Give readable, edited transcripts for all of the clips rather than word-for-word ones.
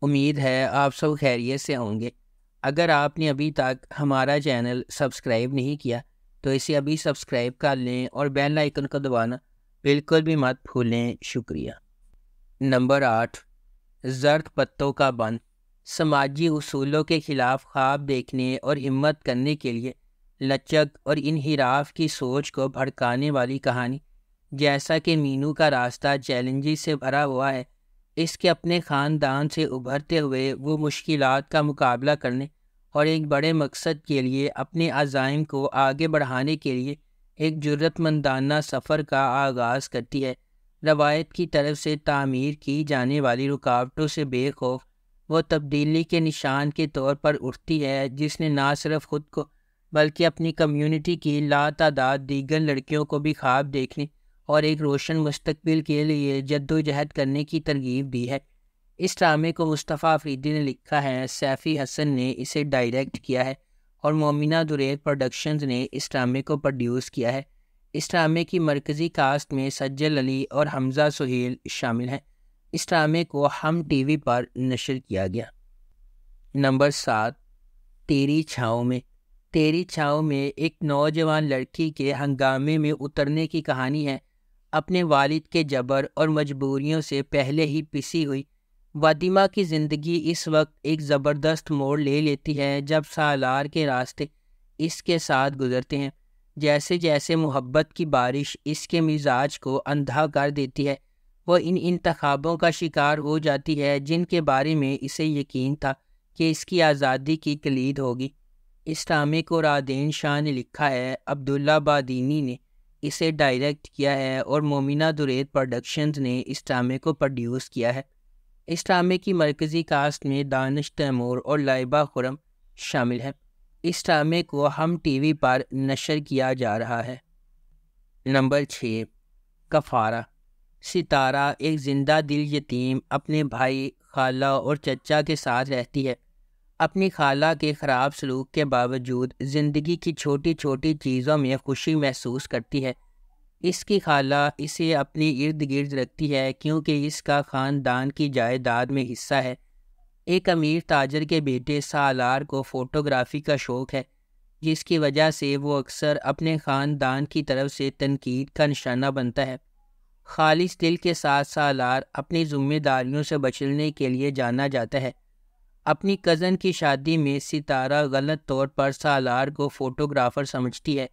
امید ہے آپ سب خیریت سے ہوں گے۔ اگر آپ نے ابھی تک ہمارا چینل سبسکرائب نہیں کیا تو اسے ابھی سبسکرائب کر لیں اور بیل آئکن کو دبانا بالکل بھی مت بھولیں۔ شکریہ۔ نمبر 8، زرد پتوں کا بند۔ سماجی اصولوں کے خلاف خواب دیکھنے اور ہمت کرنے کے لیے لچک اور انحراف کی سوچ کو بھڑکانے والی کہانی۔ جیسا کہ مینو کا راستہ چیلنجز سے بھرا ہوا ہے، اس کے اپنے خاندان سے ابھرتے ہوئے وہ مشکلات کا مقابلہ کرنے اور ایک بڑے مقصد کے لیے اپنے عزائم کو آگے بڑھانے کے لیے ایک جرأت مندانہ سفر کا آغاز کرتی ہے۔ روایت کی طرف سے تعمیر کی جانے والی رکاوٹوں سے بے خوف وہ تبدیلی کے نشان کے طور پر اٹھتی ہے، جس نے نہ صرف خود کو بلکہ اپنی کمیونٹی کی لاتعداد دیگر لڑکیوں کو بھی خواب دیکھنے اور ایک روشن مستقبل کے لیے جدوجہد کرنے کی ترغیب دی ہے۔ اس ڈرامے کو مصطفیٰ افریدی نے لکھا ہے، سیفی حسن نے اسے ڈائریکٹ کیا ہے اور مومنہ دریر پروڈکشنز نے اس ڈرامے کو پروڈیوس کیا ہے۔ اس ڈرامے کی مرکزی کاسٹ میں سجل علی اور حمزہ سہیل شامل ہیں۔ اس ڈرامے کو ہم ٹی وی پر نشر کیا گیا۔ نمبر 7، تیری چھاؤں میں۔ تیری چھاؤں میں ایک نوجوان لڑکی کے ہنگامے میں اترنے کی کہانی ہے۔ اپنے والد کے جبر اور مجبوریوں سے پہلے ہی پسی ہوئی وادمہ کی زندگی اس وقت ایک زبردست موڑ لے لیتی ہے جب سالار کے راستے اس کے ساتھ گزرتے ہیں۔ جیسے جیسے محبت کی بارش اس کے مزاج کو اندھا کر دیتی ہے، وہ ان انتخابوں کا شکار ہو جاتی ہے جن کے بارے میں اسے یقین تھا کہ اس کی آزادی کی کلید ہوگی۔ اس ڈرامے کو رادین شاہ نے لکھا ہے، عبداللہ بادینی نے اسے ڈائریکٹ کیا ہے اور مومنہ دریر پروڈکشنز نے اس ڈرامے کو پروڈیوس کیا ہے۔ اس ڈرامے کی مرکزی کاسٹ میں دانش تیمور اور لائبہ خرم شامل ہیں۔ اس ڈرامے کو ہم ٹی وی پر نشر کیا جا رہا ہے۔ نمبر 6، کفارہ۔ ستارہ ایک زندہ دل یتیم اپنے بھائی، خالہ اور چچا کے ساتھ رہتی ہے۔ اپنی خالہ کے خراب سلوک کے باوجود زندگی کی چھوٹی چھوٹی چیزوں میں خوشی محسوس کرتی ہے۔ اس کی خالہ اسے اپنے ارد گرد رکھتی ہے کیونکہ اس کا خاندان کی جائیداد میں حصہ ہے۔ ایک امیر تاجر کے بیٹے سالار کو فوٹوگرافی کا شوق ہے، جس کی وجہ سے وہ اکثر اپنے خاندان کی طرف سے تنقید کا نشانہ بنتا ہے۔ خالص دل کے ساتھ سالار اپنی ذمہ داریوں سے بچنے کے لیے جانا جاتا ہے۔ اپنی کزن کی شادی میں ستارہ غلط طور پر سالار کو فوٹوگرافر سمجھتی ہے۔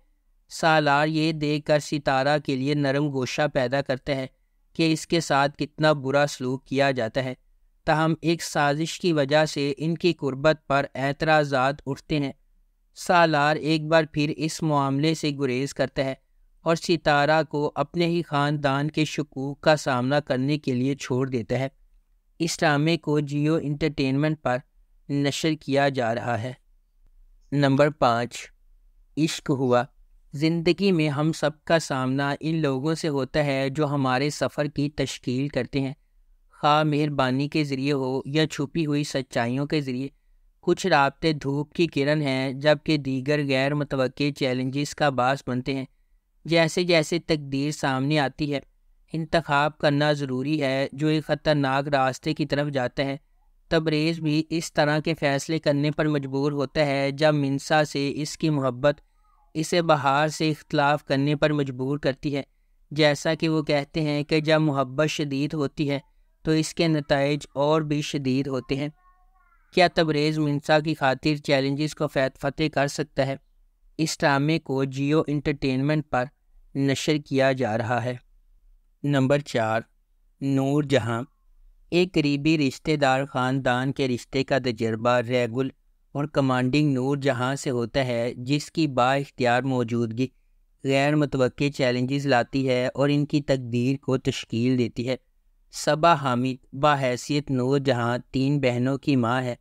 سالار یہ دیکھ کر ستارہ کے لیے نرم گوشہ پیدا کرتا ہے کہ اس کے ساتھ کتنا برا سلوک کیا جاتا ہے، تاہم ایک سازش کی وجہ سے ان کی قربت پر اعتراضات اٹھتے ہیں۔ سالار ایک بار پھر اس معاملے سے گریز کرتا ہے اور ستارہ کو اپنے ہی خاندان کے شکوک کا سامنا کرنے کے لیے چھوڑ دیتا ہے۔ اس ڈرامے کو جیو انٹرٹینمنٹ پر نشر کیا جا رہا ہے۔ نمبر 5، عشق ہوا۔ زندگی میں ہم سب کا سامنا ان لوگوں سے ہوتا ہے جو ہمارے سفر کی تشکیل کرتے ہیں، خواہ مہربانی کے ذریعے ہو یا چھپی ہوئی سچائیوں کے ذریعے۔ کچھ رابطے دھوپ کی کرن ہیں جبکہ دیگر غیر متوقع چیلنجز کا باعث بنتے ہیں۔ جیسے جیسے تقدیر سامنے آتی ہے، انتخاب کرنا ضروری ہے جو ایک خطرناک راستے کی طرف جاتا ہے۔ تبریز بھی اس طرح کے فیصلے کرنے پر مجبور ہوتا ہے جب منسا سے اس کی محبت اسے بہار سے اختلاف کرنے پر مجبور کرتی ہے۔ جیسا کہ وہ کہتے ہیں کہ جب محبت شدید ہوتی ہے تو اس کے نتائج اور بھی شدید ہوتے ہیں۔ کیا تبریز منسا کی خاطر چیلنجز کو فتح کر سکتا ہے؟ اس ڈرامے کو جیو انٹرٹینمنٹ پر نشر کیا جا رہا ہے۔ نمبر 4، نور جہاں۔ ایک قریبی رشتہ دار خاندان کے رشتے کا تجربہ ریگل اور کمانڈنگ نور جہاں سے ہوتا ہے، جس کی با اختیار موجودگی غیر متوقع چیلنجز لاتی ہے اور ان کی تقدیر کو تشکیل دیتی ہے۔ صبا حامد بحیثیت نور جہاں 3 بہنوں کی ماں ہے۔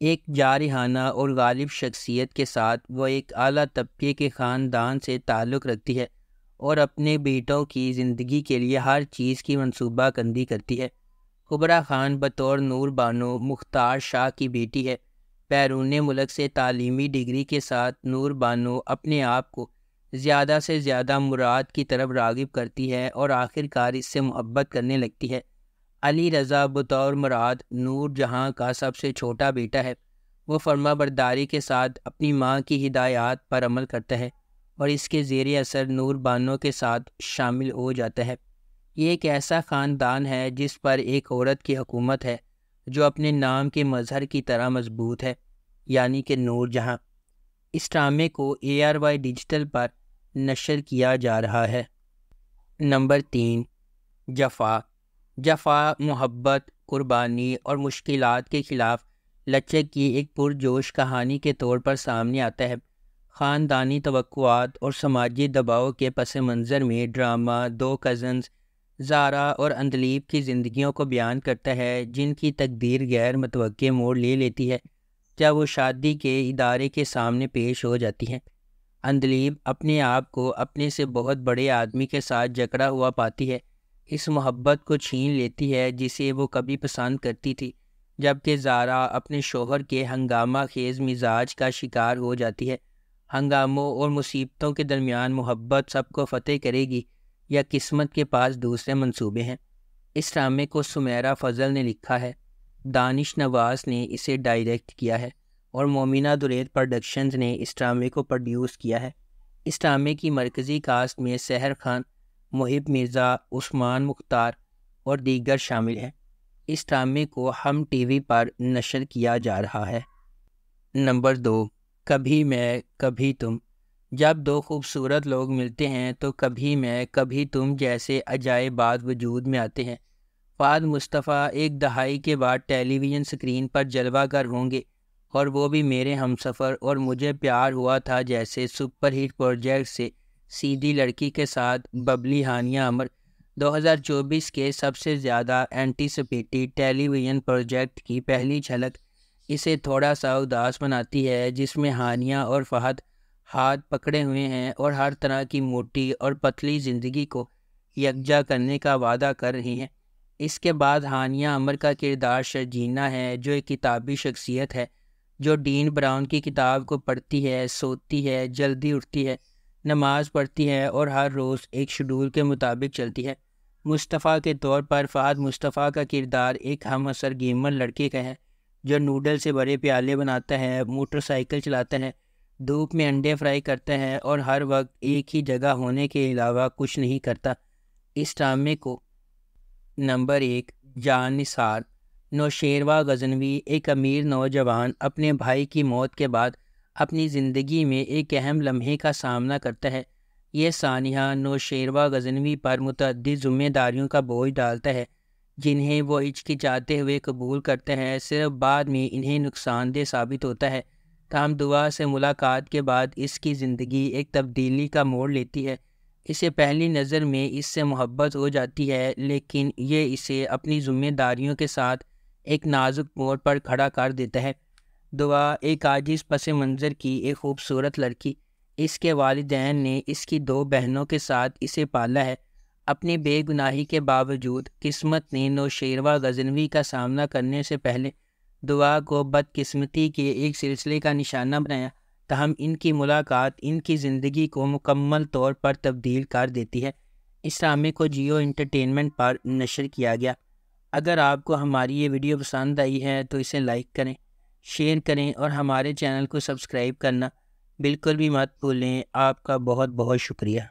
ایک جارحانہ اور غالب شخصیت کے ساتھ وہ ایک اعلیٰ طبقے کے خاندان سے تعلق رکھتی ہے اور اپنے بیٹوں کی زندگی کے لیے ہر چیز کی منصوبہ بندی کرتی ہے۔ خبرہ خان بطور نور بانو مختار شاہ کی بیٹی ہے۔ بیرون ملک سے تعلیمی ڈگری کے ساتھ نور بانو اپنے آپ کو زیادہ سے زیادہ مراد کی طرف راغب کرتی ہے اور آخر کار اس سے محبت کرنے لگتی ہے۔ علی رضا بطور مراد نور جہاں کا سب سے چھوٹا بیٹا ہے۔ وہ فرما برداری کے ساتھ اپنی ماں کی ہدایات پر عمل کرتا ہے اور اس کے زیر اثر نور بانو کے ساتھ شامل ہو جاتا ہے۔ یہ ایک ایسا خاندان ہے جس پر ایک عورت کی حکومت ہے جو اپنے نام کے مظہر کی طرح مضبوط ہے، یعنی کہ نور جہاں۔ اس ڈرامے کو ARY ڈیجیٹل پر نشر کیا جا رہا ہے۔ نمبر 3، جفا۔ جفا محبت، قربانی اور مشکلات کے خلاف لچک کی ایک پرجوش کہانی کے طور پر سامنے آتا ہے۔ خاندانی توقعات اور سماجی دباؤ کے پس منظر میں ڈرامہ دو کزنز زارا اور اندلیب کی زندگیوں کو بیان کرتا ہے، جن کی تقدیر غیر متوقع موڑ لے لیتی ہے جب وہ شادی کے ادارے کے سامنے پیش ہو جاتی ہیں۔ اندلیب اپنے آپ کو اپنے سے بہت بڑے آدمی کے ساتھ جکڑا ہوا پاتی ہے، اس محبت کو چھین لیتی ہے جسے وہ کبھی پسند کرتی تھی، جبکہ زارا اپنے شوہر کے ہنگامہ خیز مزاج کا شکار ہو جاتی ہے۔ ہنگاموں اور مصیبتوں کے درمیان محبت سب کو فتح کرے گی یا قسمت کے پاس دوسرے منصوبے ہیں؟ اس ڈرامے کو سمیرہ فضل نے لکھا ہے، دانش نواز نے اسے ڈائریکٹ کیا ہے اور مومنہ درید پروڈکشنز نے اس ڈرامے کو پروڈیوس کیا ہے۔ اس ڈرامے کی مرکزی کاسٹ میں سحر خان، محب مرزا، عثمان مختار اور دیگر شامل ہیں۔ اس ڈرامے کو ہم ٹی وی پر نشر کیا جا رہا ہے۔ نمبر 2، کبھی میں کبھی تم۔ جب دو خوبصورت لوگ ملتے ہیں تو کبھی میں کبھی تم جیسے عجائبات وجود میں آتے ہیں۔ فہد مصطفیٰ ایک دہائی کے بعد ٹیلی ویژن سکرین پر جلوہ گر ہوں گے، اور وہ بھی میرے ہمسفر اور مجھے پیار ہوا تھا جیسے سپر ہٹ پروجیکٹ سے سیدھی لڑکی کے ساتھ ببلی ہانیہ عمر 2024 کے سب سے زیادہ اینٹیسپیٹڈ ٹیلی ویژن پروجیکٹ کی پہلی جھلک اسے تھوڑا سا اداس بناتی ہے، جس میں ہانیہ اور فہد ہاتھ پکڑے ہوئے ہیں اور ہر طرح کی موٹی اور پتلی زندگی کو یکجا کرنے کا وعدہ کر رہی ہیں۔ اس کے بعد ہانیہ عمر کا کردار شرجینہ ہے، جو ایک کتابی شخصیت ہے جو ڈین براؤن کی کتاب کو پڑھتی ہے، سوتی ہے، جلدی اٹھتی ہے، نماز پڑھتی ہے اور ہر روز ایک شیڈول کے مطابق چلتی ہے۔ مصطفیٰ کے طور پر فہد مصطفیٰ کا کردار ایک ہم عصر گیمر لڑکے کا ہے جو نوڈل سے بڑے پیالے بناتا ہے، موٹر سائیکل چلاتا ہے، دھوپ میں انڈے فرائی کرتا ہے اور ہر وقت ایک ہی جگہ ہونے کے علاوہ کچھ نہیں کرتا۔ اس ڈرامے کو نمبر 1، جان نثار۔ نوشیروہ غزنوی ایک امیر نوجوان اپنے بھائی کی موت کے بعد اپنی زندگی میں ایک اہم لمحے کا سامنا کرتا ہے۔ یہ سانحہ نوشیروہ غزنوی پر متعدد ذمہ داریوں کا بوجھ ڈالتا ہے، جنہیں وہ ہچکچاتے ہوئے قبول کرتا ہے، صرف بعد میں انہیں نقصان دہ ثابت ہوتا ہے۔ تاہم دعا سے ملاقات کے بعد اس کی زندگی ایک تبدیلی کا موڑ لیتی ہے۔ اسے پہلی نظر میں اس سے محبت ہو جاتی ہے، لیکن یہ اسے اپنی ذمہ داریوں کے ساتھ ایک نازک موڑ پر کھڑا کر دیتا ہے۔ دعا ایک عاجز پس منظر کی ایک خوبصورت لڑکی، اس کے والدین نے اس کی 2 بہنوں کے ساتھ اسے پالا ہے۔ اپنی بے گناہی کے باوجود قسمت نے نوشیروہ غزنوی کا سامنا کرنے سے پہلے دعا کو بدقسمتی کے ایک سلسلے کا نشانہ بنایا، تاہم ان کی ملاقات ان کی زندگی کو مکمل طور پر تبدیل کر دیتی ہے۔ اس ڈرامے کو جیو انٹرٹینمنٹ پر نشر کیا گیا۔ اگر آپ کو ہماری یہ ویڈیو پسند آئی ہے تو اسے لائک کریں، شیئر کریں اور ہمارے چینل کو سبسکرائب کرنا بالکل بھی مت بھولیں۔ آپ کا بہت بہت شکریہ۔